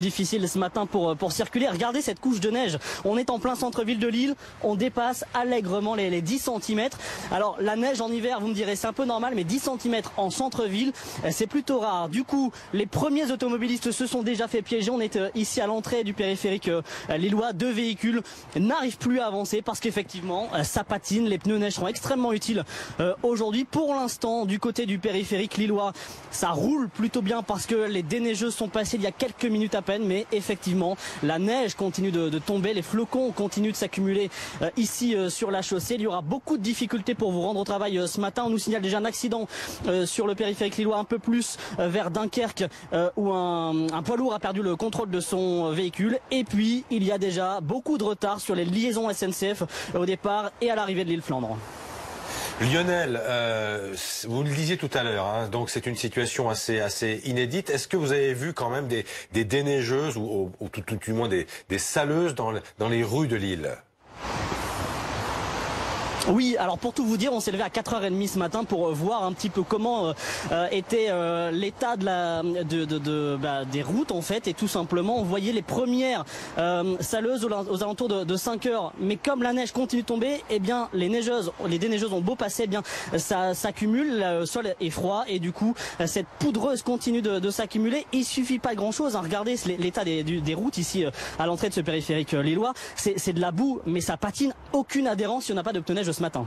Difficile ce matin pour circuler. Regardez cette couche de neige. On est en plein centre-ville de Lille. On dépasse allègrement les 10 cm. Alors la neige en hiver, vous me direz, c'est un peu normal, mais 10 cm en centre-ville, c'est plutôt rare. Du coup, les premiers automobilistes se sont déjà fait piéger. On est ici à l'entrée du périphérique lillois. 2 véhicules n'arrivent plus à avancer parce qu'effectivement, ça patine. Les pneus neige seront extrêmement utiles aujourd'hui. Pour l'instant, du côté du périphérique lillois, ça roule plutôt bien parce que les déneigeuses sont passées il y a quelques minutes à peine, mais effectivement la neige continue de tomber, les flocons continuent de s'accumuler ici sur la chaussée. Il y aura beaucoup de difficultés pour vous rendre au travail ce matin. On nous signale déjà un accident sur le périphérique lillois, un peu plus vers Dunkerque, où un poids lourd a perdu le contrôle de son véhicule. Et puis il y a déjà beaucoup de retard sur les liaisons SNCF au départ et à l'arrivée de l'Île-Flandre. Lionel, vous le disiez tout à l'heure, hein, donc c'est une situation assez inédite. Est-ce que vous avez vu quand même des déneigeuses ou tout du moins des saleuses dans les rues de Lille ? Oui, alors pour tout vous dire, on s'est levé à 4h30 ce matin pour voir un petit peu comment était l'état des routes en fait, et tout simplement on voyait les premières saleuses aux alentours de 5h, mais comme la neige continue de tomber, eh bien les déneigeuses ont beau passer, eh bien ça s'accumule, le sol est froid et du coup cette poudreuse continue de s'accumuler. Il suffit pas de grand chose, hein. Regardez l'état des routes ici à l'entrée de ce périphérique lillois, c'est de la boue, mais ça patine, aucune adhérence si on n'a pas de pneus neige ce matin.